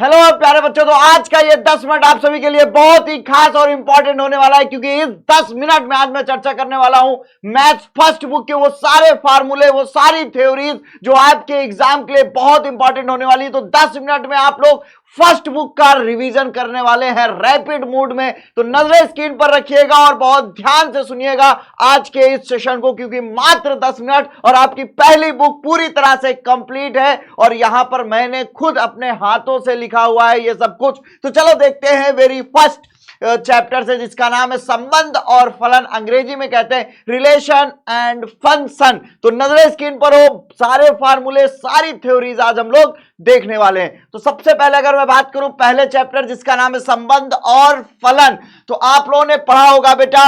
Hello प्यारे बच्चों, तो आज का ये 10 मिनट आप सभी के लिए बहुत ही खास और इंपॉर्टेंट होने वाला है, क्योंकि इस 10 मिनट में आज मैं चर्चा करने वाला हूं मैथ्स फर्स्ट बुक के वो सारे फार्मूले, वो सारी थ्योरीज जो आपके एग्जाम के लिए बहुत इंपॉर्टेंट होने वाली है। तो 10 मिनट में आप लोग फर्स्ट बुक का रिवीजन करने वाले हैं रैपिड मोड में। तो नजरें स्क्रीन पर रखिएगा और बहुत ध्यान से सुनिएगा आज के इस सेशन को, क्योंकि मात्र 10 मिनट और आपकी पहली बुक पूरी तरह से कंप्लीट है और यहां पर मैंने खुद अपने हाथों से लिखा हुआ है ये सब कुछ। तो चलो देखते हैं वेरी फर्स्ट चैप्टर से, जिसका नाम है संबंध और फलन, अंग्रेजी में कहते हैं रिलेशन एंड फंक्शन। तो नजरें स्क्रीन पर हो, सारे फार्मूले, सारी थ्योरीज आज हम लोग देखने वाले हैं। तो सबसे पहले अगर मैं बात करूं पहले चैप्टर जिसका नाम है संबंध और फलन, तो आप लोगों ने पढ़ा होगा बेटा,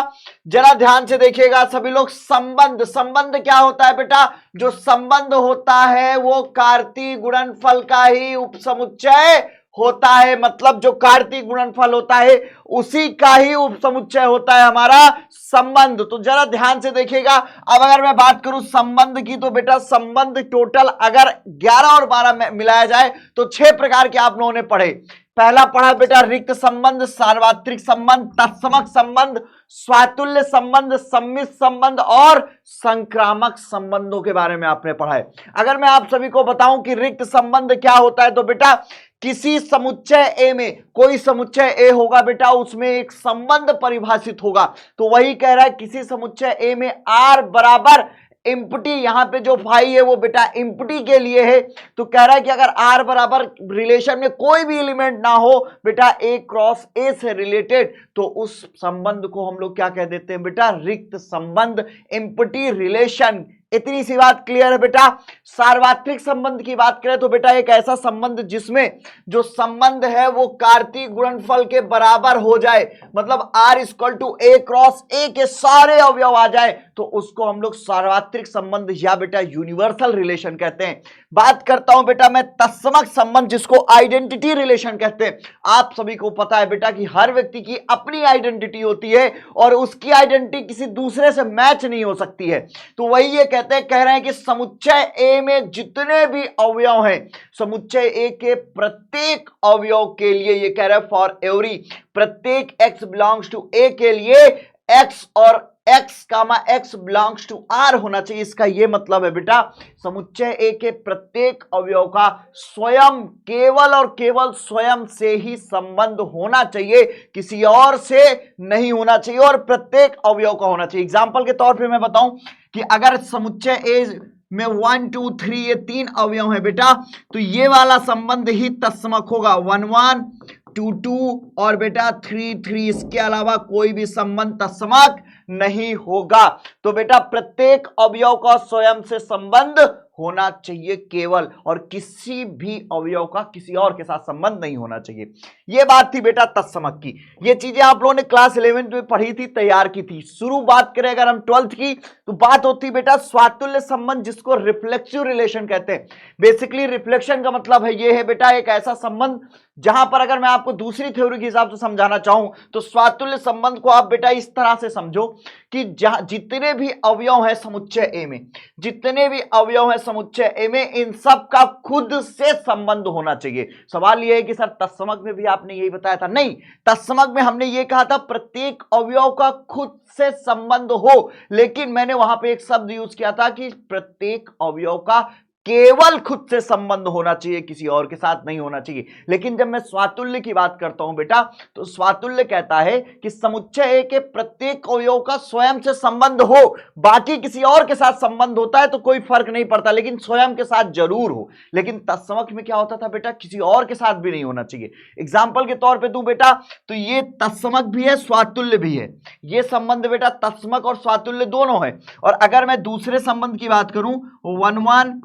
जरा ध्यान से देखिएगा सभी लोग। संबंध, संबंध क्या होता है बेटा? जो संबंध होता है वो कार्तीय गुणनफल का ही उपसमुच्चय होता है। मतलब जो कार्तीय गुणनफल होता है उसी का ही उपसमुच्चय होता है हमारा संबंध। तो जरा ध्यान से देखिएगा। अब अगर मैं बात करूं संबंध की, तो बेटा संबंध टोटल अगर 11 और 12 में मिलाया जाए तो 6 प्रकार के आप लोगों ने पढ़े। पहला पढ़ा बेटा रिक्त संबंध, सार्वत्रिक संबंध, तत्समक संबंध, स्वातुल्य संबंध, सम्मिश्र संबंध और संक्रामक संबंधों के बारे में आपने पढ़ा है। अगर मैं आप सभी को बताऊं कि रिक्त संबंध क्या होता है, तो बेटा किसी समुच्चय ए में, कोई समुच्चय ए होगा बेटा, उसमें एक संबंध परिभाषित होगा। तो वही कह रहा है किसी समुच्चय ए में आर बराबर इम्पटी, यहां पे जो फाई है वो बेटा इम्पटी के लिए है। तो कह रहा है कि अगर आर बराबर रिलेशन में कोई भी एलिमेंट ना हो बेटा ए क्रॉस ए से रिलेटेड, तो उस संबंध को हम लोग क्या कह देते हैं बेटा? रिक्त संबंध, इम्पटी रिलेशन। इतनी सी बात क्लियर है बेटा। सार्वत्रिक संबंध की बात करें तो बेटा एक ऐसा संबंध जिसमें जो संबंध है वो कार्तीय गुणनफल के बराबर हो जाए, मतलब R equal to A cross A के सारे अवयव आ जाए, तो उसको हम लोग सार्वत्रिक संबंध या बेटा यूनिवर्सल रिलेशन कहते हैं। बात करता हूं बेटा मैं तत्समक संबंध, जिसको आइडेंटिटी रिलेशन कहते हैं। आप सभी को पता है बेटा कि हर व्यक्ति की अपनी आइडेंटिटी होती है और उसकी आइडेंटिटी किसी दूसरे से मैच नहीं हो सकती है। तो वही ये कह रहे हैं कि समुच्चय ए में जितने भी अवयव हैं, समुच्चय ए के प्रत्येक अवयव के लिए ये कह रहा है फॉर एवरी, प्रत्येक x बिलोंग्स टू ए के लिए x और x बिलोंग्स टू r होना चाहिए। इसका ये मतलब है बेटा समुच्चय ए के प्रत्येक अवयव का स्वयं, केवल और केवल स्वयं से ही संबंध होना चाहिए, किसी और से नहीं होना चाहिए, और प्रत्येक अवयव का होना चाहिए। एग्जाम्पल के तौर पे मैं बताऊं कि अगर समुच्चय ए में 1 2 3 ये 3 अवयव है बेटा, तो ये वाला संबंध ही तत्समक होगा। 1 1 2 2 और बेटा 3 3, इसके अलावा कोई भी संबंध तत्समक नहीं होगा। तो बेटा प्रत्येक अवयव का स्वयं से संबंध होना चाहिए केवल, और किसी भी अवयव का किसी और के साथ संबंध नहीं होना चाहिए। यह बात थी बेटा तत्समक की। ये चीजें आप लोगों ने क्लास 11 में पढ़ी थी, तैयार की थी। शुरू बात करें अगर हम 12th की, तो बात होती बेटा स्वातुल्य संबंध, जिसको रिफ्लेक्सिव रिलेशन कहते हैं। बेसिकली रिफ्लेक्शन का मतलब है ये है बेटा एक ऐसा संबंध जहां पर, अगर मैं आपको दूसरी थ्योरी के हिसाब से समझाना चाहूं, तो स्वातुल्य संबंध को आप बेटा इस तरह से समझो कि जितने भी अवयव है समुच्चय ए में, जितने भी अवयव है समुच्चय ए में, इन सब का खुद से संबंध होना चाहिए। सवाल यह है कि सर तत्समक में भी आपने यही बताया था? नहीं, तत्समक में हमने ये कहा था प्रत्येक अवयव का खुद से संबंध हो, लेकिन मैंने वहां पे एक शब्द यूज किया था कि प्रत्येक अवयव का केवल खुद से संबंध होना चाहिए, किसी और के साथ नहीं होना चाहिए। लेकिन जब मैं स्वातुल्य की बात करता हूं बेटा, तो स्वातुल्य कहता है कि समुच्चय ए के प्रत्येक अवयव का स्वयं से संबंध हो, बाकी किसी और के साथ संबंध होता है तो कोई फर्क नहीं पड़ता, लेकिन स्वयं के साथ जरूर हो। लेकिन तत्समक में क्या होता था बेटा? किसी और के साथ भी नहीं होना चाहिए। एग्जाम्पल के तौर पर दूं बेटा, तो ये तत्समक भी है, स्वातुल्य भी है। ये संबंध बेटा तत्समक और स्वातुल्य दोनों है। और अगर मैं दूसरे संबंध की बात करूं, 1 1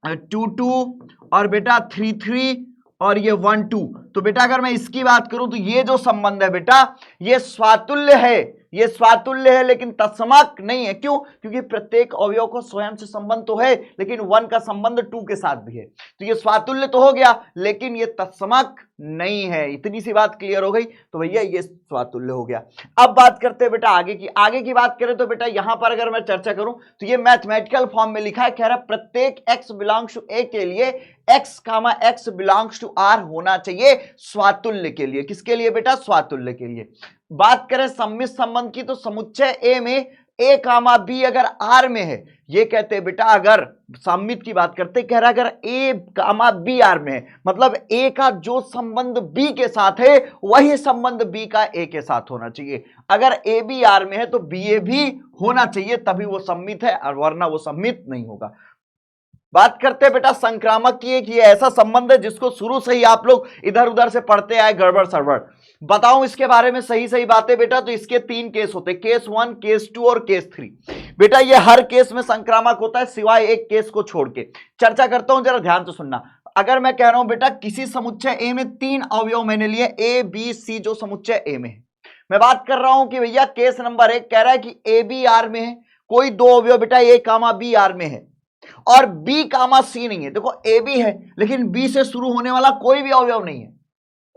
2 2 और बेटा 3 3 और ये 1 2, तो बेटा अगर मैं इसकी बात करूं तो ये जो संबंध है बेटा ये स्वातुल्य है, ये स्वातुल्य है लेकिन तत्समक नहीं है। क्यों? क्योंकि प्रत्येक अवयव को स्वयं से संबंध तो है लेकिन 1 का संबंध 2 के साथ भी है। तो ये स्वातुल्य तो हो गया लेकिन ये तत्समक नहीं है। इतनी सी बात क्लियर हो गई। तो भैया ये स्वातुल्य हो गया। अब बात करते हैं बेटा आगे की बात करें तो बेटा यहां पर अगर मैं चर्चा करूं तो ये मैथमेटिकल फॉर्म में लिखा है, कह रहा है प्रत्येक x बिलोंग्स टू a के लिए x बिलोंग्स टू r होना चाहिए स्वातुल्य के लिए। किसके लिए बेटा? स्वातुल्य के लिए। बात करें सम्मित संबंध की तो समुच्चय a में a कामा b अगर r में है, ये कहते हैं बेटा अगर सम्मित की बात करते कह रहा है अगर a कामा b r में है, मतलब a का जो संबंध b के साथ है वही संबंध b का a के साथ होना चाहिए। अगर a b r में है तो b a भी होना चाहिए, तभी वो सम्मित है, और वरना वो सम्मित नहीं होगा। बात करते हैं बेटा संक्रामक की। एक ये ऐसा संबंध है जिसको शुरू से ही आप लोग इधर उधर से पढ़ते आए, गड़बड़ सड़बड़। बताऊं इसके बारे में सही सही बातें बेटा, तो इसके 3 केस होते हैं, केस 1, केस 2 और केस 3। बेटा ये हर केस में संक्रामक होता है सिवाय एक केस को छोड़ के। चर्चा करता हूं, जरा ध्यान से सुनना। अगर मैं कह रहा हूं बेटा किसी समुच्चय ए में 3 अवयव मैंने लिए, ए बी सी, जो समुच्चय ए में है, मैं बात कर रहा हूं कि भैया केस नंबर 1 कह रहा है कि ए बी आर में है, कोई 2 अवयव बेटा ए कामा बी आर में है और बी कामा सी नहीं है। देखो ए बी है लेकिन बी से शुरू होने वाला कोई भी अवयव नहीं है,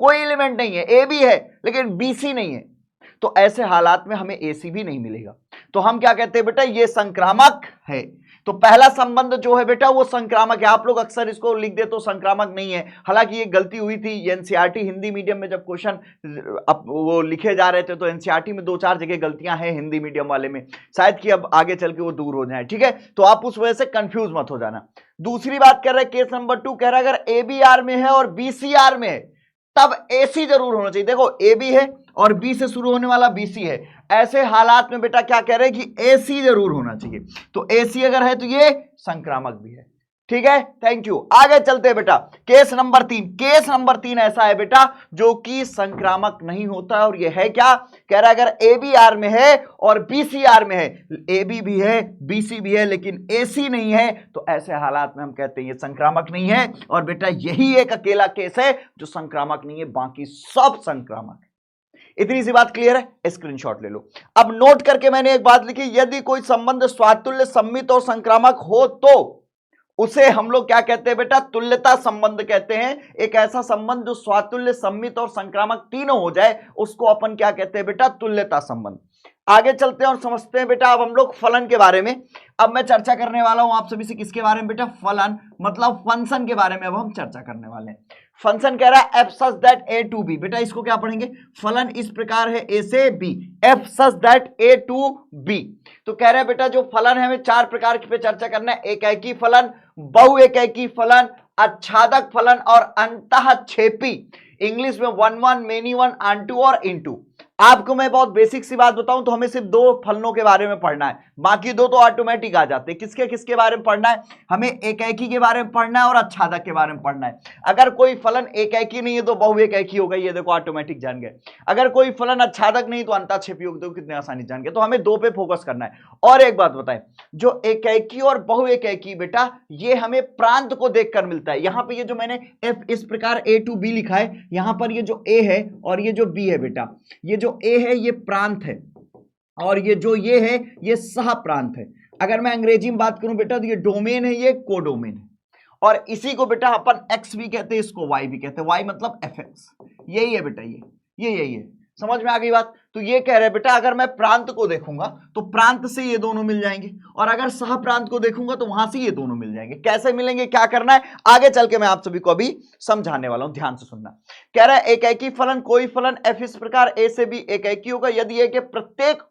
कोई एलिमेंट नहीं है। ए बी है लेकिन बी सी नहीं है, तो ऐसे हालात में हमें ए सी भी नहीं मिलेगा। तो हम क्या कहते हैं बेटा? ये संक्रामक है। तो पहला संबंध जो है बेटा वो संक्रामक है। आप लोग अक्सर इसको लिख दे तो संक्रामक नहीं है, हालांकि ये गलती हुई थी एनसीईआरटी हिंदी मीडियम में जब क्वेश्चन वो लिखे जा रहे थे, तो एनसीईआरटी में 2-4 जगह गलतियां हैं हिंदी मीडियम वाले में, शायद कि अब आगे चल के वो दूर हो जाए। ठीक है, तो आप उस वजह से कंफ्यूज मत हो जाना। दूसरी बात कर रहे हैं केस नंबर 2, कह रहा है अगर ए बी आर में है और बी सी आर में है तब ए सी जरूर होना चाहिए। देखो ए बी है और बी से शुरू होने वाला बी सी है, ऐसे हालात में बेटा क्या कह रहे हैं कि ए सी जरूर होना चाहिए। तो ए सी अगर है तो ये संक्रामक भी है। ठीक है, थैंक यू। आगे चलते हैं बेटा केस नंबर 3। केस नंबर 3 ऐसा है बेटा जो कि संक्रामक नहीं होता है, और ये है क्या? कह रहा है अगर ए बी आर में है और बी सी आर में है, ए बी भी है बी सी भी है लेकिन ए सी नहीं है, तो ऐसे हालात में हम कहते हैं ये संक्रामक नहीं है। और बेटा यही एक अकेला केस है जो संक्रामक नहीं है, बाकी सब संक्रामक है। इतनी सी बात क्लियर है? स्क्रीनशॉट ले लो। अब नोट करके मैंने एक बात लिखी, यदि कोई संबंध स्वातुल्य, सम्मित और संक्रामक हो तो उसे हम लोग क्या कहते हैं बेटा? तुल्यता संबंध कहते हैं। एक ऐसा संबंध जो स्वातुल्य, सम्मित और संक्रामक तीनों हो जाए उसको अपन क्या कहते हैं बेटा? तुल्यता संबंध। आगे चलते हैं और समझते हैं बेटा अब हम लोग फलन के बारे में। अब मैं चर्चा करने वाला हूं आप सभी से किसके बारे में बेटा? फलन, मतलब फंक्शन के बारे में अब हम चर्चा करने वाले हैं। फंक्शन कह रहा है F such that A to B. बेटा इसको क्या पढ़ेंगे? फलन इस प्रकार है ए से B, F such that A to B. तो कह रहे हैं बेटा जो फलन है हमें 4 प्रकार पे चर्चा करना है, एकाएकी फलन, बहुएकाएकी फलन, आच्छादक फलन और अंतःक्षेपी। इंग्लिश में 1 1, मेनी 1, ऑनटू और इनटू। आपको मैं बहुत बेसिक सी बात बताऊं तो हमें सिर्फ 2 फलनों के बारे में पढ़ना है, बाकी 2 तो ऑटोमेटिक आ जाते हैं। किसके किसके बारे में पढ़ना है? हमें एकाएकी के बारे में पढ़ना है और आच्छादक के बारे में पढ़ना है। अगर कोई फलन एकाएकी नहीं है तो बहुएकाएकी होगा, ये देखो ऑटोमेटिक जान गए। अगर कोई फलन आच्छादक नहीं तो अंतःक्षेपी होगा, देखो कितने आसानी जान गए। तो हमें 2 पे फोकस करना है। और एक बात बताएं, जो एकाएकी और बहुएकाएकी बेटा ये हमें प्रांत को देखकर मिलता है। यहां पर ये जो मैंने एफ इस प्रकार ए टू बी लिखा है, यहां पर ये जो ए है और ये जो बी है बेटा, ये जो ए है ये प्रांत है और ये जो ये है ये सह प्रांत है। अगर मैं अंग्रेजी में बात करूं बेटा तो ये डोमेन है, ये कोडोमेन है। और इसी को बेटा अपन एक्स भी कहते हैं, इसको वाई भी कहते हैं। वाई मतलब एफ एक्स, यही है बेटा, ये यही है। समझ में आ गई बात? तो ये कह रहे बेटा अगर मैं प्रांत को देखूंगा तो प्रांत से ये दोनों मिल जाएंगे, और अगर सह प्रांत को देखूंगा तो वहां से ये दोनों मिल जाएंगे। कैसे मिलेंगे, क्या करना है, आगे चल के मैं आप सभी को अभी समझाने वाला हूं, ध्यान से सुनना। कह रहा है एकाएकी फलन, कोई फलन एफ इस प्रकार ए से बी एकाएकी होगा यदि ए के प्रत्येक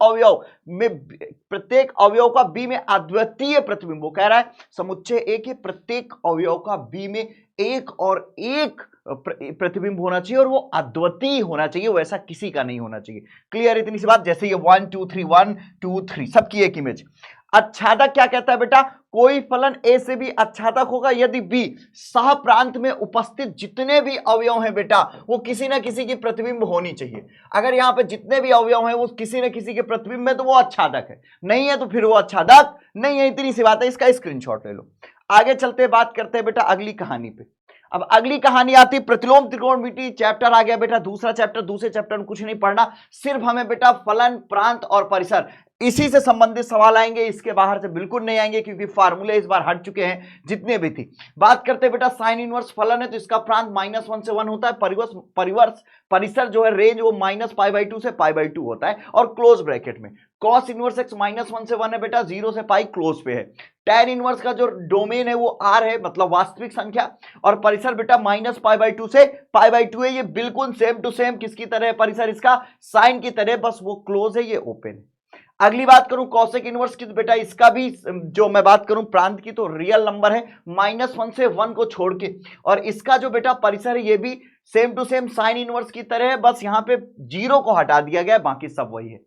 अवयव का बी में अद्वितीय प्रतिबिंब हो। कह रहा है समुच्चय ए के प्रत्येक अवयव का बी में एक और एक प्रतिबिंब होना चाहिए और वो अद्वितीय होना चाहिए, वैसा किसी का नहीं होना चाहिए। क्लियर? इतनी सी बात। जैसे ये 1 2 3 1 2 3 सबकी एक इमेज। आच्छादक क्या कहता है बेटा? कोई फलन ए से भी आच्छादक होगा यदि बी सह प्रांत में उपस्थित जितने भी अवयव हैं बेटा वो किसी ना किसी की प्रतिबिंब होनी चाहिए। अगर यहाँ पे जितने भी अवयव हैं वो किसी न किसी के प्रतिबिंब में तो वो आच्छादक है, नहीं है तो फिर वो आच्छादक नहीं है। इतनी सी बात है, इसका स्क्रीनशॉट ले लो। आगे चलते बात करते हैं बेटा अगली कहानी पे। अब अगली कहानी आती प्रतिलोम त्रिकोणमिति, चैप्टर आ गया बेटा दूसरा चैप्टर। दूसरे चैप्टर में कुछ नहीं पढ़ना, सिर्फ हमें बेटा फलन, प्रांत और परिसर इसी से संबंधित सवाल आएंगे, इसके बाहर से बिल्कुल नहीं आएंगे क्योंकि फार्मूले इस बार हट चुके हैं जितने भी थी। बात करते बेटा साइन इनवर्स फलन है तो इसका प्रांत -1 से 1 होता है, परिसर जो है रेंज वो -π/2 से π/2 होता है और क्लोज ब्रैकेट में। कॉस इनवर्स x -1 से 1 है बेटा, 0 से पाई क्लोज पे है। टैन इनवर्स का जो डोमेन है वो r है, मतलब वास्तविक संख्या, और परिसर बेटा -π/2 से π/2 है। ये बिल्कुल सेम टू सेम किसकी तरह है, परिसर इसका साइन की तरह, बस वो क्लोज है ये ओपन है। अगली बात करूं कॉसेक इनवर्स की तो बेटा इसका भी जो मैं बात करूं प्रांत की तो रियल नंबर है -1 से 1 को छोड़ के, और इसका जो बेटा परिसर है ये भी same to same sine inverse की तरह है, बस यहां पे 0 को हटा दिया गया है, बाकी सब वही है।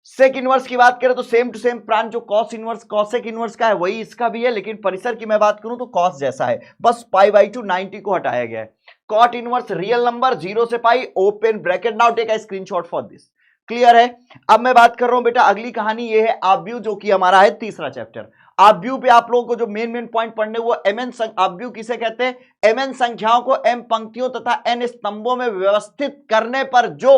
सेक इनवर्स की बात करें तो सेम टू सेम प्रांत जो कॉस इनवर्स कॉसेक इनवर्स का है वही इसका भी है, लेकिन परिसर की मैं बात करूं तो कॉस जैसा है, बस π/2 90 को हटाया गया है। कॉट इनवर्स रियल नंबर 0 से pi open bracket, now take a screenshot for this. Clear है। अब मैं बात कर रहा हूं बेटा अगली कहानी ये है आव्यूह, जो कि हमारा है तीसरा चैप्टर। आव्यूह पे आप लोगों को जो मेन पॉइंट पढ़ने वो आव्यूह किसे कहते हैं, mn संख्याओं को m पंक्तियों तथा n स्तंभों में व्यवस्थित करने पर जो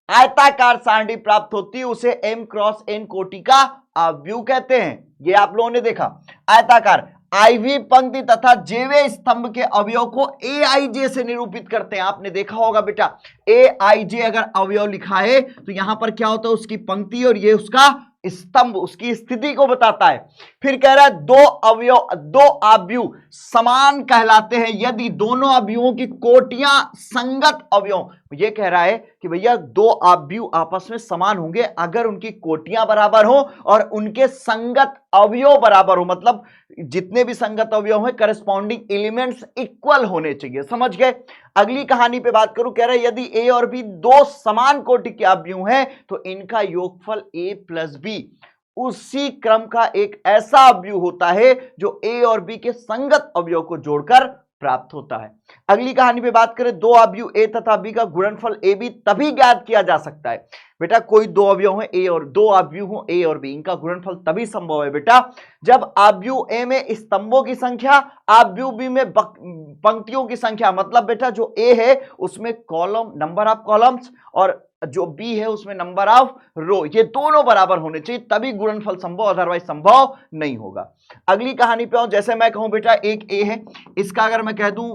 आयताकार सारणी प्राप्त होती है उसे m क्रॉस n कोटि का आव्यूह कहते हैं। ये आप लोगों ने देखा, आयताकार IV पंक्ति तथा जेवे स्तंभ के अवयव को aij से निरूपित करते हैं। आपने देखा होगा बेटा aij अगर अवयव लिखा है तो यहां पर क्या होता है, उसकी पंक्ति और ये उसका स्तंभ उसकी स्थिति को बताता है। फिर कह रहा है दो आव्यूह समान कहलाते हैं यदि दोनों आव्यूहों की कोटियां संगत अवयव। ये कह रहा है कि भैया दो आव्यूह आपस में समान होंगे अगर उनकी कोटियां बराबर हो और उनके संगत अवयव बराबर हो, मतलब जितने भी संगत अवयव हैं करस्पॉन्डिंग एलिमेंट्स इक्वल होने चाहिए। समझ गए। अगली कहानी पे बात करूं, कह रहे हैं यदि a और b दो समान कोटि के आव्यूह हैं तो इनका योगफल a प्लस b उसी क्रम का एक ऐसा आव्यूह होता है जो a और b के संगत अवयव को जोड़कर प्राप्त होता है। अगली कहानी पे बात करें, दो आव्यूह a तथा b का गुणनफल a b तभी ज्ञात किया जा सकता है। बेटा कोई दो अवयव है a और दो आव्यूह हो a और b, इनका गुणनफल तभी संभव है बेटा जब आव्यूह a में स्तंभों की संख्या आव्यूह b में पंक्तियों की संख्या, मतलब बेटा जो a है उसमें कॉलम नंबर ऑफ कॉलम्स और जो b है उसमें नंबर ऑफ रो, ये दोनों बराबर होने चाहिए तभी गुणनफल संभव, अदरवाइज संभव नहीं होगा। अगली कहानी पे आऊं, जैसे मैं कहूं बेटा एक a है, इसका अगर मैं कह दूं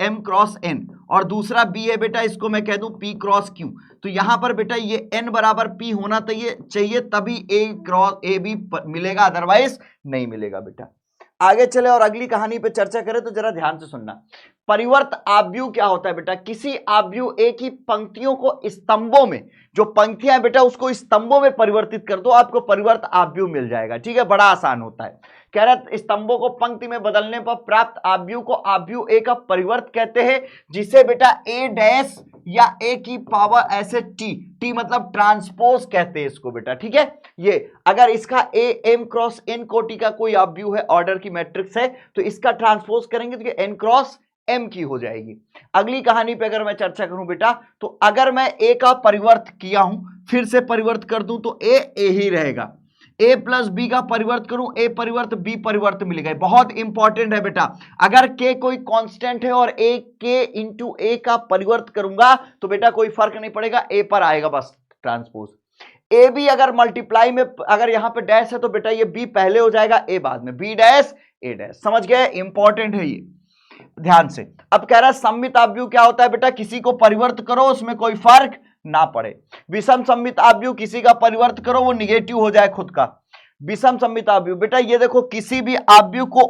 m क्रॉस n और दूसरा b है बेटा इसको मैं कह दूं p क्रॉस q, तो यहां पर बेटा ये n बराबर p होना चाहिए तभी a क्रॉस a b मिलेगा, अदरवाइज नहीं मिलेगा। बेटा आगे चले और अगली कहानी पे चर्चा करें तो जरा ध्यान से सुनना। परिवर्त आव्यूह क्या होता है बेटा, किसी आव्यूह एक ही पंक्तियों को स्तंभों में, जो पंक्तियां हैं बेटा उसको स्तंभों में परिवर्तित कर दो, आपको परिवर्त आव्यूह मिल जाएगा। ठीक है, बड़ा आसान होता है। कह रहा स्तंभों को पंक्ति में बदलने पर प्राप्त आव्यूह को आव्यूह ए का परिवर्त कहते हैं, जिसे बेटा ए डैश या ए की पावर ऐसे टी मतलब ट्रांसपोज कहते हैं इसको बेटा। ठीक है, ये अगर इसका ए एम क्रॉस एन कोटि का कोई आव्यूह है, ऑर्डर की मैट्रिक्स है, तो इसका ट्रांसपोज करेंगे तो ये एन क्रॉस एम की हो जाएगी। अगली कहानी पे अगर मैं चर्चा करूं बेटा, तो अगर मैं ए का परिवर्त किया हूं फिर से परिवर्त कर दूं तो ए ही रहेगा। ए प्लस बी का परिवर्त करूं, ए परिवर्त बी परिवर्त मिलेगा। बहुत इंपॉर्टेंट है बेटा, अगर के कोई कांस्टेंट है और ए के इंटू ए का परिवर्त करूंगा तो बेटा कोई फर्क नहीं पड़ेगा, ए पर आएगा बस ट्रांसपोज। ए बी अगर मल्टीप्लाई में अगर यहां पे डैश है तो बेटा ये बी पहले हो जाएगा, ए बाद में, बी डैश ए डैश। समझ गए, इंपॉर्टेंट है ये, ध्यान से। अब कह रहा है सममित आव्यूह क्या होता है बेटा, किसी को परिवर्त करो उसमें कोई फर्क ना पड़े। विषम सममित आव्यूह किसी का परिवर्त करो वो निगेटिव हो जाए खुद का। विषम सममित आव्यूह बेटा ये देखो किसी भी आव्यूह को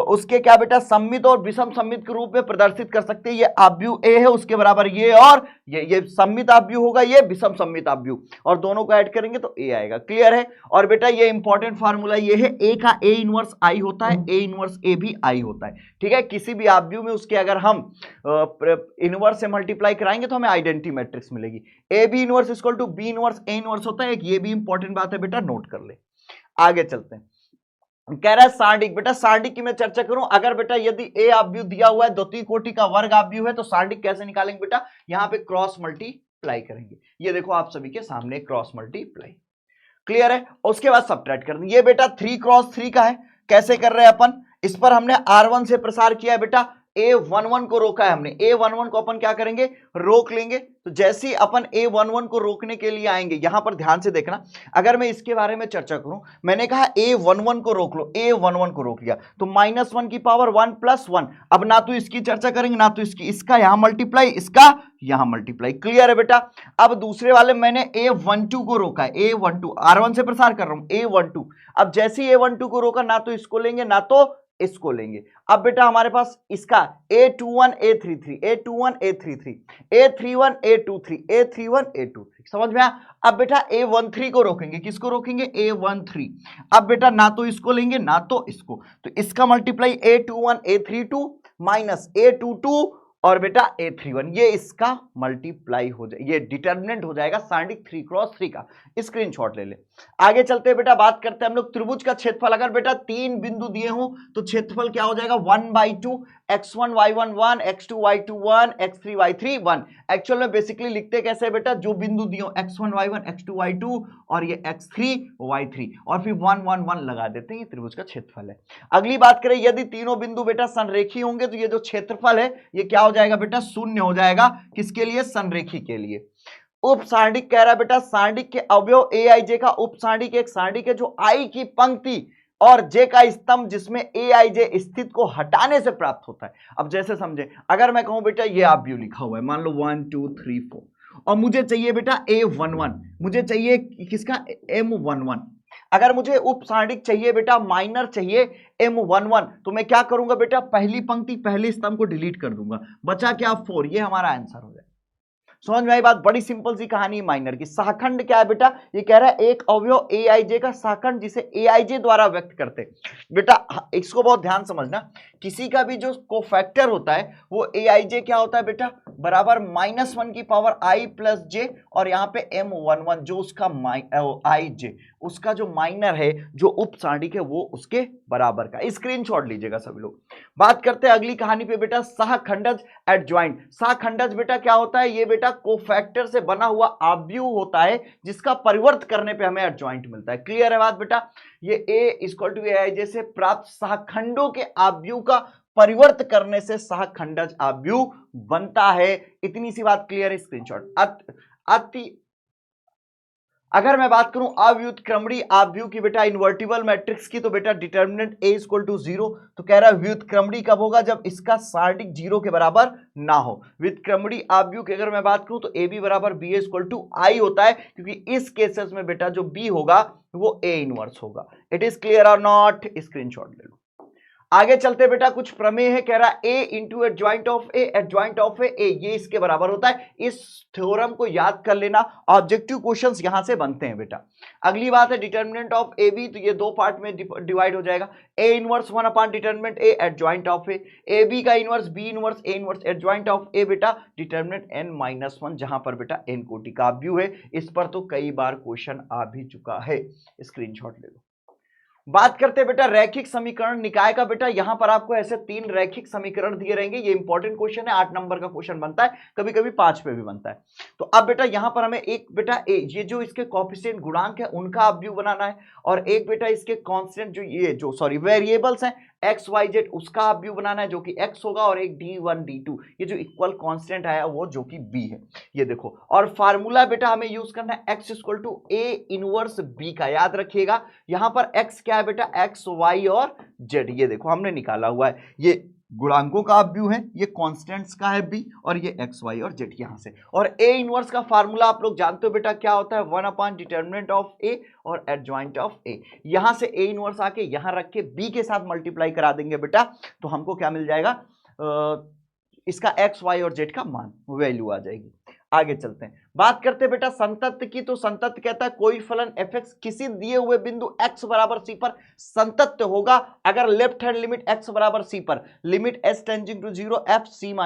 उसके क्या बेटा सममित और विषम सममित के रूप में प्रदर्शित कर सकते हैं। ये आव्यूह ए है उसके बराबर ये और ये सममित आव्यूह होगा, ये विषम सममित आव्यूह, और दोनों को ऐड करेंगे तो ए आएगा। क्लियर है। और बेटा ये इंपॉर्टेंट फार्मूला ये है, ए का ए इनवर्स आई होता है, ए इनवर्स ए भी आई होता है। ठीक है, किसी भी आव्यूह में उसके अगर हम इनवर्स से मल्टीप्लाई कराएंगे तो हमें आइडेंटिटी मैट्रिक्स मिलेगी। A B inverse equal to B inverse A inverse होता है, एक ये भी इंपॉर्टेंट बात है बेटा, नोट कर ले। आगे चलते हैं। कह रहा है सारणिक, बेटा सारणिक की मैं चर्चा करूं, अगर बेटा यदि ए आव्यूह दिया हुआ है द्वितीय कोटि का वर्ग आव्यूह है तो सारणिक कैसे निकालेंगे बेटा, यहां पे क्रॉस मल्टीप्लाई करेंगे। ये देखो आप सभी के सामने क्रॉस मल्टीप्लाई। क्लियर है। उसके बाद सबट्रैक्ट कर देंगे। ये बेटा 3 क्रॉस 3 का है, कैसे कर रहे हैं अपन, इस पर हमने R1 से प्रसार किया है बेटा, A11 को रोका है हमने, A11 को अपन क्या करेंगे, रोक लेंगे। तो जैसे ही अपन A11 को रोकने के लिए आएंगे, यहां पर ध्यान से देखना, अगर मैं इसके बारे में चर्चा करूं, मैंने कहा A11 को रोक लो, A11 को रोक लिया तो -1 की पावर 1 + 1। अब ना तो इसकी चर्चा करेंगे ना तो इसकी, इसका यहां मल्टीप्लाई, इसका यहां मल्टीप्लाई। क्लियर है बेटा। अब दूसरे वाले मैंने A12 को रोका है, A12 R1 से प्रसार कर रहा हूं, A12। अब जैसे ही A12 को रोका, ना तो इसको लेंगे ना तो इसको लेंगे। अब बेटा हमारे पास इसका A21 A33 A21 A33 A31 A23 A31 A23, समझ में आया। अब बेटा A13 को रोकेंगे, किसको रोकेंगे, A13। अब बेटा ना तो इसको लेंगे ना तो इसको, तो इसका multiply A21 A32 minus A22 और बेटा A31, ये इसका मल्टीप्लाई हो जाए, ये डिटर्मिनेंट हो जाएगा सांडिक 3x3 का। स्क्रीनशॉट ले ले। आगे चलते हैं बेटा, बात करते हैं हम लोग त्रिभुज का क्षेत्रफल। अगर बेटा 3 बिंदु दिए हो तो क्षेत्रफल क्या हो जाएगा, 1/2 x1 y1 1 x2 y2 1 x3 y3 1। Actual में बेसिकली लिखते कैसे है बेटा, जो बिंदु दिए हो x1 y1 x2 y2 और ये x3 y3 और फिर 1 1 1 लगा देते हैं, ये त्रिभुज का क्षेत्रफल है। अगली बात करें, यदि तीनों बिंदु बेटा संरेखी होंगे तो ये जो क्षेत्रफल है ये क्या हो जाएगा बेटा, शून्य हो जाएगा। किसके लिए, संरेखी के लिए। उप सारणी कह रहा है बेटा, सारणी के अवयव ए आई जे का उप सारणी एक सारणी के जो आई की पंक्ति और जे का स्तंभ जिसमें ए आई जे स्थित को हटाने से प्राप्त होता है। अब जैसे समझे, अगर मैं कहूं बेटा ये आप व्यू लिखा हुआ है, मान लो 1 2 3 4 और मुझे चाहिए बेटा A11, मुझे चाहिए किसका, M11। अगर मुझे उप सारणिक चाहिए बेटा, माइनर चाहिए M11, तो मैं क्या करूंगा बेटा, पहली पंक्ति पहले स्तंभ को डिलीट कर दूंगा, बचा क्या 4, ये हमारा आंसर हो जाएगा। समझ में आई बात। बड़ी सिंपल सी कहानी माइनर की। सहखंड क्या है बेटा, ये कह रहा है एक अवयव ए आई जे का सहखंड जिसे ए आई जे द्वारा व्यक्त करते बेटा। इसको बहुत ध्यान समझना, किसी का भी जो कोफैक्टर होता है वो ए आई जे क्या होता है बेटा, बराबर -1 की पावर i + j और यहाँ पे M11 जो उसका आई जे, उसका जो माइनर है जो उप सारणिक है वो उसके बराबर का। स्क्रीनशॉट लीजिएगा सभी लोग। बात करते हैं अगली कहानी पे बेटा, सहखंडज एडजॉइंट। सहखंडज बेटा क्या होता है, ये बेटा कोफैक्टर से बना हुआ आव्यूह होता है जिसका परिवर्त करने पे हमें एडजॉइंट मिलता है। क्लियर है बात बेटा। ये A = AIJ से प्राप्त सहखंडों के आव्यूह का परिवर्त करने से सहखंडज आव्यूह बनता है। इतनी सी बात क्लियर है। स्क्रीनशॉट। अति अगर मैं बात करूं अव्युत्क्रमणीय आव्यूह की बेटा इन्वर्टिबल मैट्रिक्स की, तो बेटा डिटर्मिनेंट A = 0। तो कह रहा है व्युत्क्रमणीय कब होगा, जब इसका सारणिक 0 के बराबर ना हो। व्युत्क्रमणीय आव्यूह की अगर मैं बात करूं तो AB = BA = I होता है, क्योंकि इस केसेस में बेटा जो B होगा वो A इनवर्स होगा। इट इज क्लियर और नॉट। स्क्रीनशॉट ले लो। आगे चलते बेटा, कुछ प्रमेय है। कह रहा है A × adjoint of A adjoint of A ये इसके बराबर होता है। इस थ्योरम को याद कर लेना, ऑब्जेक्टिव क्वेश्चंस यहां से बनते हैं बेटा। अगली बात है डिटर्मिनेंट ऑफ AB, तो ये दो पार्ट में डिवाइड हो जाएगा। A inverse 1 determinant A adjoint of A, AB का inverse B inverse A inverse adjoint of A बेटा डिटर्मिनेंट n-1, जहां पर बेटा n कोटि का आव्यूह है। इस पर तो कई बार क्वेश्चन आ भी चुका है। स्क्रीनशॉट ले लो। बात करते हैं बेटा रैखिक समीकरण निकाय का। बेटा यहां पर आपको ऐसे 3 रैखिक समीकरण दिए रहेंगे। ये इंपॉर्टेंट क्वेश्चन है, 8 नंबर का क्वेश्चन बनता है, कभी कभी 5 पे भी बनता है। तो अब बेटा यहां पर हमें एक बेटा ये जो इसके कोएफिशिएंट गुणांक है उनका आव्यूह बनाना है, और एक बेटा इसके कांस्टेंट वेरिएबल्स हैं x y z उसका आव्यूह बनाना है जो कि x होगा, और एक d1 d2 ये जो इक्वल कांस्टेंट आया वो जो कि b है। ये देखो, और फार्मूला बेटा हमें यूज करना है x = A इनवर्स b का। याद रखिएगा यहां पर x क्या है बेटा, x y और z। ये देखो हमने निकाला हुआ है, ये गुणांकों का आव्यूह है, ये कांस्टेंट्स का है b, और ये x y और z यहां से। और A इनवर्स का फार्मूला आप लोग जानते हो बेटा क्या होता है, 1 डिटर्मिनेंट ऑफ A और एडजॉइंट ऑफ A। यहां से A इनवर्स आके यहां रख के B के साथ मल्टीप्लाई करा देंगे बेटा, तो हमको क्या मिल जाएगा, इसका x y और z का मान वैल्यू आ जाएगी। आगे चलते हैं, बात करते हैं बेटा संतत्व की। तो संतत्व कहता है कोई फलन fx किसी दिए हुए बिंदु x = c पर संतत्व होगा अगर left hand limit x = c पर limit s tending to 0 f c -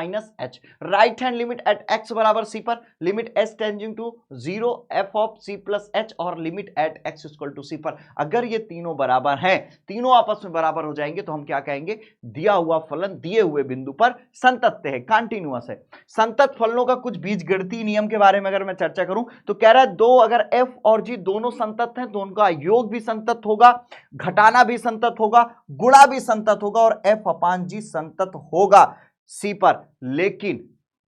h, right hand limit at x = c पर limit s tending to 0 f of c + h, और लिमिट एट x = c पर अगर ये तीनों बराबर हैं, तीनों आपस में बराबर हो जाएंगे, तो हम क्या कहेंगे, दिया हुआ फलन दिए हुए बिंदु पर संतत्व है, कंटिन्यूअस है। संतत्व फलनों का कुछ बीजगणितीय नियम के बारे में अगर मैं चर्चा करूं तो कह रहा है दो अगर f और g दोनों संतत्व हैं तो उनका योग भी संतत्व होगा, घटाना भी संतत्व होगा, गुणा भी संतत्व होगा, और f/g संतत्व होगा। सी पर, लेकिन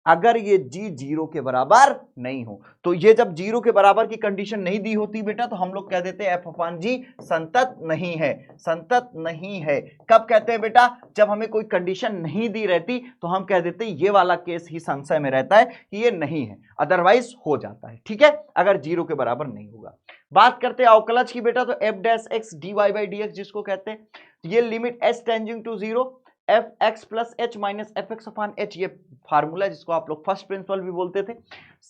अगर ये जी 0 के बराबर नहीं हो, तो ये जब 0 के बराबर की कंडीशन नहीं दी होती बेटा, तो हम लोग कह देते हैं f/g संतत नहीं है, संतत नहीं है। कब कहते हैं बेटा? जब हमें कोई कंडीशन नहीं दी रहती तो हम कह देते हैं ये वाला केस ही संशय में रहता है कि ये नहीं है, अदरवाइज हो जाता है। ठीक है, अगर 0 के बराबर नहीं होगा। बात करते हैं अवकलज की बेटा, तो f' dy/dx जिसको कहते हैं, ये limit h tending to 0 fx plus H minus fx/h, ये फार्मूला जिसको आप लोग फर्स्ट प्रिंसिपल भी बोलते थे।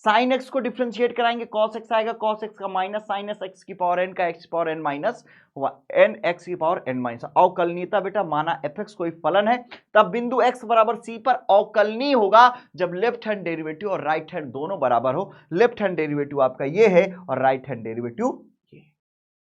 साइन एक्स को डिफरेंशिएट कराएंगे, cos x आएगा, cos x का माइनस साइन x की पावर n का x power n minus n x की पावर n माइनस। अवकलनीयता बेटा, माना fx कोई फलन है, तब बिंदु x बराबर c पर अवकलनीय होगा जब लेफ्ट हैंड डेरिवेटिव और राइट हैंड दोनों बराबर हो। लेफ्ट हैंड डेरिवेटिव आपका ये है और राइट हैंड डेरिवेटिव ये।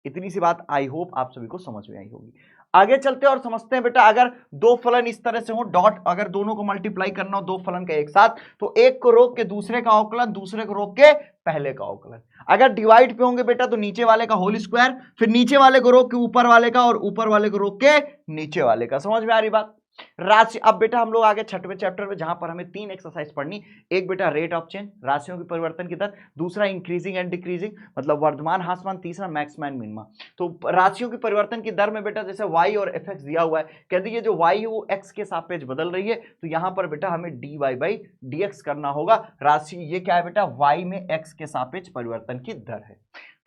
इतनी सी बात आई होप आप सभी को समझ में आई होगी। आगे चलते हैं और समझते हैं बेटा, अगर दो फलन इस तरह से हो, डॉट अगर दोनों को मल्टीप्लाई करना हो दो फलन का एक साथ, तो एक को रोक के दूसरे का अवकलन, दूसरे को रोक के पहले का अवकलन। अगर डिवाइड पे होंगे बेटा तो नीचे वाले का होल स्क्वायर, फिर नीचे वाले को रोक के ऊपर वाले का और ऊपर वाले को रोक के नीचे वाले का। समझ में आ रही बात? राशि, अब बेटा हम लोग आगे छठवें चैप्टर में, जहां पर हमें 3 एक्सरसाइज पढ़नी। एक बेटा रेट ऑफ चेंज, राशियों की परिवर्तन की दर, दूसरा इंक्रीजिंग एंड डिक्रीजिंग मतलब वर्धमान ह्रासमान, तीसरा मैक्सिमा एंड मिनिमा। तो राशियों की परिवर्तन की दर में बेटा जैसे y और fx दिया हुआ है, कह दीजिए जो y है वो x के सापेक्ष बदल रही है, तो यहां पर बेटा हमें dy/dx करना होगा। राशि ये क्या है बेटा? y में x के सापेक्ष परिवर्तन की दर है।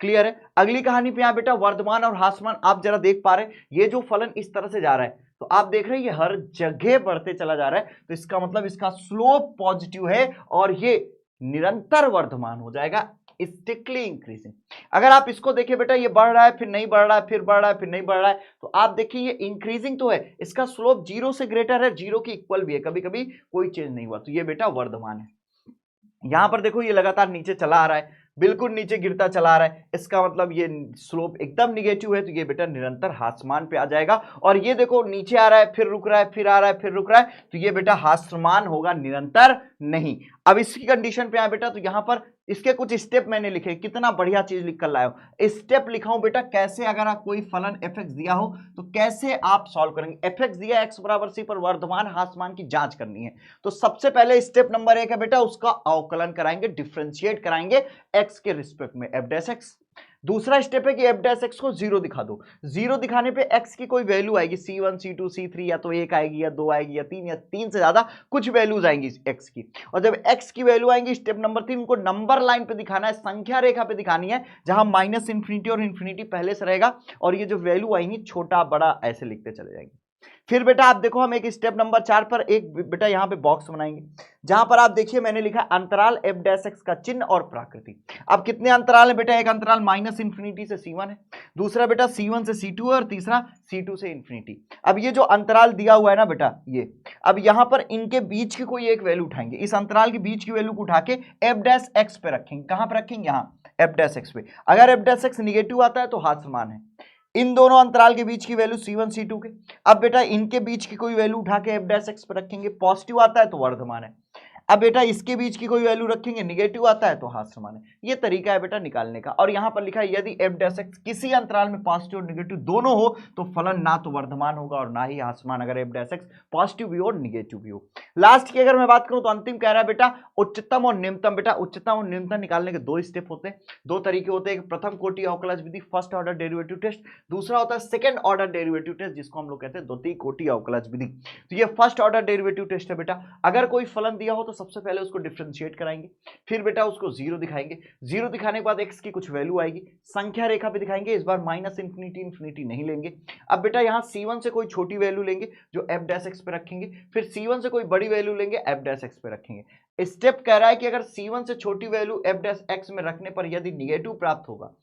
क्लियर है? अगली कहानी पे यहाँ बेटा वर्धमान और ह्रासमान आप जरा देख पा रहे, ये जो फलन इस तरह से जा रहा है, तो आप देख रहे हैं ये हर जगह बढ़ते चला जा रहा है, तो इसका मतलब इसका स्लोप पॉजिटिव है और ये निरंतर वर्धमान हो जाएगा, स्टिकली इंक्रीजिंग। अगर आप इसको देखिए बेटा, ये बढ़ रहा है फिर नहीं बढ़ रहा है, फिर बढ़ रहा है फिर नहीं बढ़ रहा है, तो आप देखिए ये इंक्रीजिंग तो है, इसका स्लोप 0 से ग्रेटर है, 0 की इक्वल भी है, कभी कभी कोई चेंज नहीं हुआ, तो ये बेटा वर्धमान है। यहां पर देखो ये लगातार नीचे चला आ रहा है, बिल्कुल नीचे गिरता चला आ रहा है, इसका मतलब ये स्लोप एकदम निगेटिव है, तो ये बेटा निरंतर ह्रासमान पे आ जाएगा। और ये देखो नीचे आ रहा है फिर रुक रहा है, फिर आ रहा है फिर रुक रहा है, तो ये बेटा ह्रासमान होगा, निरंतर नहीं। अब इसकी कंडीशन पे आए बेटा, तो यहां पर इसके कुछ स्टेप मैंने लिखे, कितना बढ़िया चीज लिख कर लाया हूं। स्टेप लिखा हूं बेटा, कैसे अगर आप कोई फलन fx दिया हो तो कैसे आप सॉल्व करेंगे। fx दिया x बराबर c पर वर्धमान ह्रासमान की जांच करनी है, तो सबसे पहले स्टेप नंबर 1 है बेटा, उसका अवकलन कराएंगे, डिफरेंशिएट कराएंगे x के रिस्पेक्ट में f'। दूसरा स्टेप है कि f' को 0 दिखा दो। 0 दिखाने पे x की कोई वैल्यू आएगी, c1 c2 c3, या तो 1 आएगी या 2 आएगी या 3 से ज्यादा कुछ वैल्यूज आएंगी x की। और जब x की वैल्यू आएंगी, स्टेप नंबर 3 उनको नंबर लाइन पे दिखाना है, संख्या रेखा पे दिखानी है, जहां -∞ और इंफिनिटी पहले से रहेगा, और ये जो वैल्यू आएंगी छोटा बड़ा ऐसे लिखते चले जाएंगे। फिर बेटा आप देखो, हम एक स्टेप नंबर 4 पर एक बेटा यहां पे बॉक्स बनाएंगे, जहां पर आप देखिए मैंने लिखा अंतराल f' का चिन्ह और प्रकृति। अब कितने अंतराल है बेटा? एक अंतराल -∞ से c1 है, दूसरा बेटा c1 से c2 है, और तीसरा c2 से इंफिनिटी। अब ये जो अंतराल दिया हुआ है ना बेटा, ये अब यहां पर इनके बीच की कोई एक वैल्यू उठाएंगे, इस अंतराल के बीच की वैल्यू को उठा के f' पे रखेंगे। कहां पर रखेंगे? यहां f' पे। अगर f' निगेटिव आता है तो ह्रासमान है। इन दोनों अंतराल के बीच की वैल्यू c1 c2 के। अब बेटा इनके बीच की कोई वैल्यू उठा के f' पर रखेंगे, पॉजिटिव आता है तो वर्धमान है। अब बेटा इसके बीच की कोई वैल्यू रखेंगे, निगेटिव आता है तो ह्रासमान है। ये तरीका है बेटा निकालने का। और यहां पर लिखा है यदि f' किसी अंतराल में पॉजिटिव और निगेटिव दोनों हो तो फलन ना तो वर्धमान होगा और ना ही ह्रासमान, अगर f' पॉजिटिव भी हो और निगेटिव भी हो। लास्ट की अगर मैं बात करूं तो अंतिम कह रहा है बेटा उच्चतम और निम्नतम। बेटा उच्चतम और निम्नतम निकालने के 2 स्टेप होते हैं, 2 तरीके होते हैं। प्रथम कोटि अवकलज विधि, फर्स्ट ऑर्डर डेरिवेटिव टेस्ट, दूसरा होता है सेकंड ऑर्डर डेरिवेटिव टेस्ट, जिसको हम लोग कहते हैं द्वितीय कोटि अवकलज विधि। तो ये फर्स्ट ऑर्डर डेरिवेटिव टेस्ट है बेटा। अगर कोई फलन दिया हो तो सबसे पहले उसको डिफरेंशिएट कराएंगे, फिर बेटा उसको 0 दिखाएंगे, 0 दिखाने के बाद x की कुछ वैल्यू आएगी, संख्या रेखा पे दिखाएंगे, इस बार -∞ नहीं लेंगे। अब बेटा यहाँ c1 से कोई छोटी वैल्यू लेंगे जो f' पे रखेंगे, फिर c1 से कोई बड़ी वैल्यू लेंगे f' पे रखेंगे। स्टेप कह रहा है कि अगर c1 से छोटी वैल्यू f' में रखने पर यदि निगेटिव प्राप्त होगा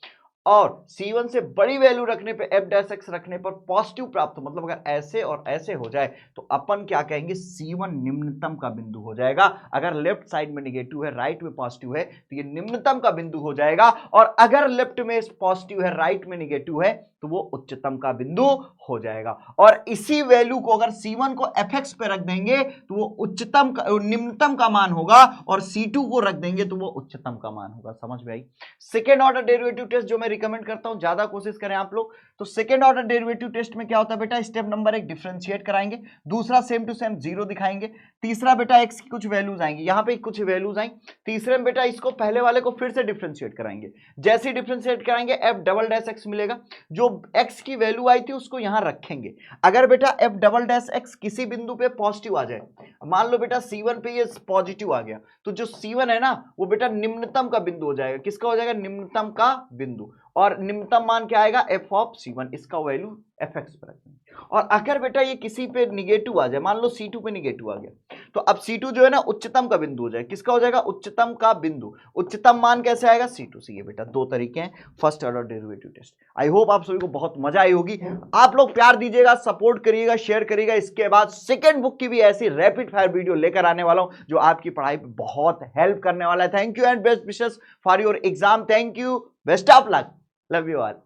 और c1 से बड़ी वैल्यू रखने पे f' रखने पर पॉजिटिव प्राप्त हो, मतलब अगर ऐसे और ऐसे हो जाए तो अपन क्या कहेंगे, c1 निम्नतम का बिंदु हो जाएगा। अगर लेफ्ट साइड में निगेटिव है राइट में पॉजिटिव है तो ये निम्नतम का बिंदु हो जाएगा, और अगर लेफ्ट में पॉजिटिव है राइट में निगेटिव है तो वो उच्चतम का बिंदु हो जाएगा। और इसी वैल्यू को अगर c1 को fx पे रख देंगे तो वो उच्चतम का निम्नतम का मान होगा, और c2 को रख देंगे तो वो उच्चतम का मान होगा। समझ में आई? सेकेंड ऑर्डर डेरिवेटिव टेस्ट जो मैं रिकमेंड करता हूं, ज्यादा कोशिश करें आप लोग। तो सेकंड ऑर्डर डेरिवेटिव टेस्ट में क्या होता है बेटा, स्टेप नंबर 1 डिफरेंशिएट कराएंगे, दूसरा सेम टू सेम जीरो दिखाएंगे, तीसरा बेटा एक्स की कुछ वैल्यूज आएंगी, यहाँ पे कुछ वैल्यूज आई, तीसरे में बेटा इसको पहले वाले को फिर से डिफरेंशिएट कराएंगे, जैसे ही डिफरेंशिएट कराएंगे एफ डबल डैश एक्स मिलेगा, जो एक्स की वैल्यू आई थी उसको यहां रखेंगे। अगर बेटा एफ डबल डैश एक्स किसी बिंदु पे पॉजिटिव आ जाए, मान लो बेटा C1 पे ये पॉजिटिव आ गया, तो जो C1 है ना वो बेटा निम्नतम का बिंदु हो जाएगा। किसका हो जाएगा, निम्नतम का बिंदु, और निम्नतम मान क्या आएगा, f ऑफ C1, इसका वैल्यू fx पर रखेंगे। और अगर बेटा ये किसी पे निगेटिव आ जाए, मान लो C2 पे निगेटिव आ गया, तो अब C2 जो है ना उच्चतम का बिंदु हो जाए, किसका हो जाएगा, उच्चतम का बिंदु। उच्चतम मान कैसे आएगा, C2 से। ये बेटा दो तरीके हैं first order derivative test. I hope आप सभी को बहुत मजा आई होगी। आप लोग प्यार दीजिएगा, सपोर्ट करिएगा, शेयर करिएगा। इसके बाद सेकंड बुक की भी ऐसी रैपिड फायर वीडियो लेकर आने वाला हूं जो आपकी पढ़ाई पे बहुत हेल्प करने वाला है। Thank you and best wishes for your exam. Thank you, best of luck, love you all.